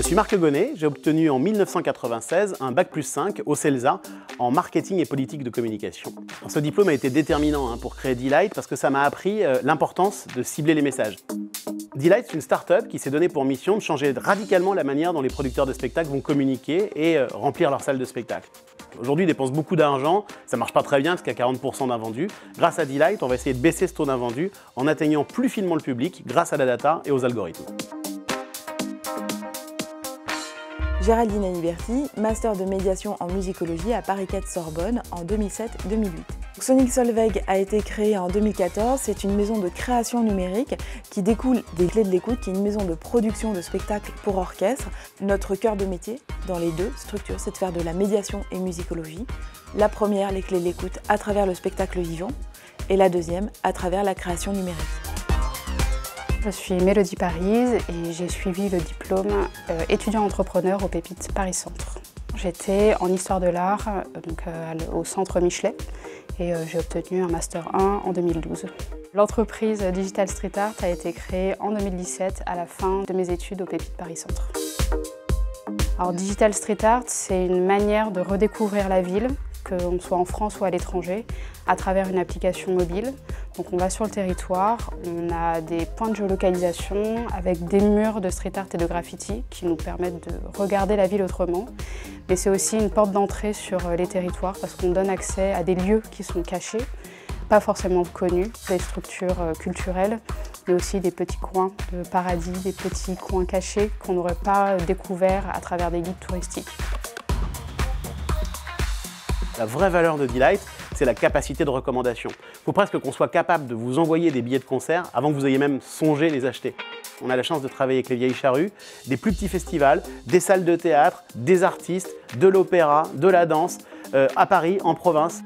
Je suis Marc Gonnet, j'ai obtenu en 1996 un Bac+5 au CELSA en marketing et politique de communication. Ce diplôme a été déterminant pour créer D-Light parce que ça m'a appris l'importance de cibler les messages. D-Light, c'est une start-up qui s'est donné pour mission de changer radicalement la manière dont les producteurs de spectacles vont communiquer et remplir leurs salles de spectacle. Aujourd'hui, ils dépensent beaucoup d'argent, ça marche pas très bien parce qu'il y a 40% d'invendus. Grâce à D-Light, on va essayer de baisser ce taux d'invendus en atteignant plus finement le public grâce à la data et aux algorithmes. Géraldine Aliberti, master de médiation en musicologie à Paris 4 Sorbonne en 2007-2008. Sonic Solveig a été créé en 2014, c'est une maison de création numérique qui découle des Clés de l'écoute, qui est une maison de production de spectacles pour orchestre. Notre cœur de métier dans les deux structures, c'est de faire de la médiation et musicologie. La première, les Clés de l'écoute, à travers le spectacle vivant, et la deuxième, à travers la création numérique. Je suis Mélodie Paris et j'ai suivi le diplôme étudiant entrepreneur au Pépites Paris Centre. J'étais en histoire de l'art au centre Michelet et j'ai obtenu un master 1 en 2012. L'entreprise Digital Street Art a été créée en 2017 à la fin de mes études au Pépites Paris Centre. Alors, Digital Street Art, c'est une manière de redécouvrir la ville, qu'on soit en France ou à l'étranger, à travers une application mobile. Donc on va sur le territoire, on a des points de géolocalisation avec des murs de street art et de graffiti qui nous permettent de regarder la ville autrement. Mais c'est aussi une porte d'entrée sur les territoires parce qu'on donne accès à des lieux qui sont cachés, pas forcément connus, des structures culturelles, mais aussi des petits coins de paradis, des petits coins cachés qu'on n'aurait pas découverts à travers des guides touristiques. La vraie valeur de D-Light, c'est la capacité de recommandation. Il faut presque qu'on soit capable de vous envoyer des billets de concert avant que vous ayez même songé les acheter. On a la chance de travailler avec les Vieilles Charrues, des plus petits festivals, des salles de théâtre, des artistes, de l'opéra, de la danse, à Paris, en province.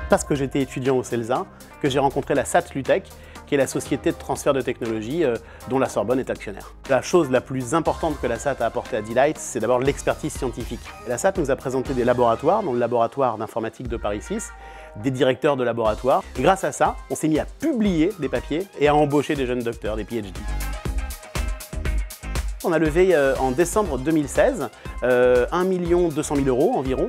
Parce que j'étais étudiant au CELSA, que j'ai rencontré la SAT Lutech, qui est la société de transfert de technologie dont la Sorbonne est actionnaire. La chose la plus importante que la SAT a apportée à D-Light, c'est d'abord l'expertise scientifique. La SAT nous a présenté des laboratoires, dont le laboratoire d'informatique de Paris 6, des directeurs de laboratoire. Et grâce à ça, on s'est mis à publier des papiers et à embaucher des jeunes docteurs, des PhD. On a levé en décembre 2016 1 200 000 € environ.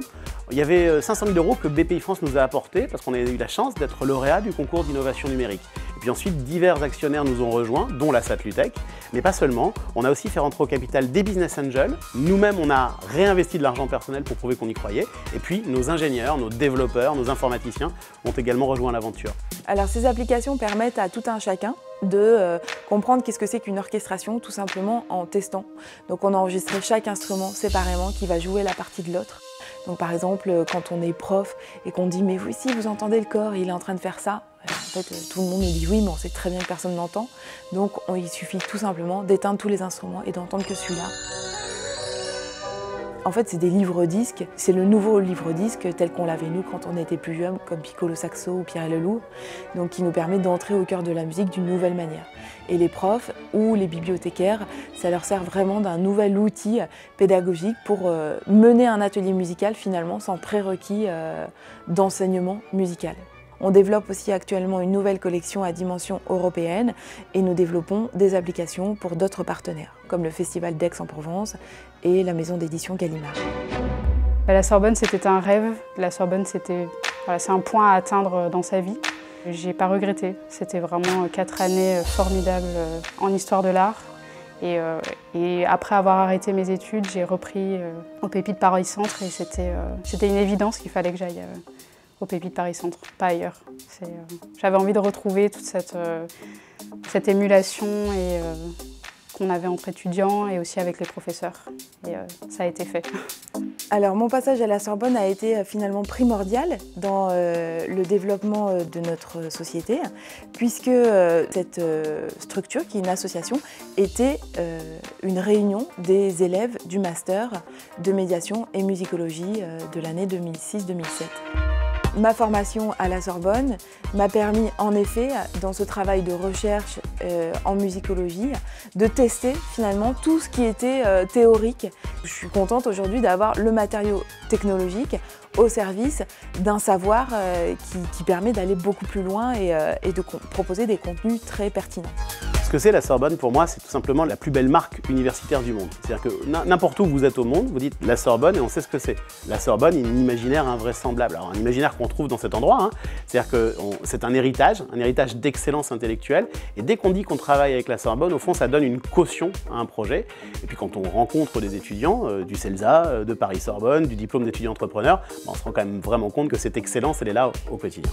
Il y avait 500 000 € que Bpifrance nous a apporté parce qu'on a eu la chance d'être lauréat du concours d'innovation numérique. Et puis ensuite, divers actionnaires nous ont rejoints, dont la SAT Lutech, mais pas seulement. On a aussi fait rentrer au capital des business angels. Nous-mêmes, on a réinvesti de l'argent personnel pour prouver qu'on y croyait. Et puis, nos ingénieurs, nos développeurs, nos informaticiens ont également rejoint l'aventure. Alors, ces applications permettent à tout un chacun de comprendre qu'est-ce que c'est qu'une orchestration, tout simplement en testant. Donc, on a enregistré chaque instrument séparément qui va jouer la partie de l'autre. Donc par exemple, quand on est prof et qu'on dit « mais vous ici, vous entendez le corps, il est en train de faire ça », en fait, tout le monde nous dit « oui, mais on sait très bien que personne n'entend ». Donc il suffit tout simplement d'éteindre tous les instruments et d'entendre que celui-là. En fait, c'est des livres-disques, c'est le nouveau livre-disque tel qu'on l'avait nous quand on était plus jeunes, comme Piccolo Saxo ou Pierre Leloup, donc qui nous permet d'entrer au cœur de la musique d'une nouvelle manière. Et les profs ou les bibliothécaires, ça leur sert vraiment d'un nouvel outil pédagogique pour mener un atelier musical finalement sans prérequis d'enseignement musical. On développe aussi actuellement une nouvelle collection à dimension européenne et nous développons des applications pour d'autres partenaires, comme le Festival d'Aix-en-Provence et la maison d'édition Gallimard. La Sorbonne, c'était un rêve. La Sorbonne, c'est un point à atteindre dans sa vie. J'ai pas regretté. C'était vraiment 4 années formidables en histoire de l'art. Et après avoir arrêté mes études, j'ai repris au Pépites Paris Centre et c'était une évidence qu'il fallait que j'aille au Pépites Paris Centre, pas ailleurs. J'avais envie de retrouver toute cette émulation qu'on avait entre étudiants et aussi avec les professeurs. Et ça a été fait. Alors mon passage à la Sorbonne a été finalement primordial dans le développement de notre société, puisque cette structure, qui est une association, était une réunion des élèves du master de médiation et musicologie de l'année 2006-2007. Ma formation à la Sorbonne m'a permis en effet, dans ce travail de recherche en musicologie, de tester finalement tout ce qui était théorique. Je suis contente aujourd'hui d'avoir le matériau technologique au service d'un savoir qui permet d'aller beaucoup plus loin et de proposer des contenus très pertinents. Ce que c'est la Sorbonne, pour moi, c'est tout simplement la plus belle marque universitaire du monde. C'est-à-dire que n'importe où vous êtes au monde, vous dites la Sorbonne et on sait ce que c'est. La Sorbonne est un imaginaire invraisemblable. Alors un imaginaire qu'on trouve dans cet endroit, hein. C'est-à-dire que c'est un héritage d'excellence intellectuelle. Et dès qu'on dit qu'on travaille avec la Sorbonne, au fond, ça donne une caution à un projet. Et puis quand on rencontre des étudiants du CELSA, de Paris-Sorbonne, du diplôme d'étudiant entrepreneur, on se rend quand même vraiment compte que cette excellence, elle est là au quotidien.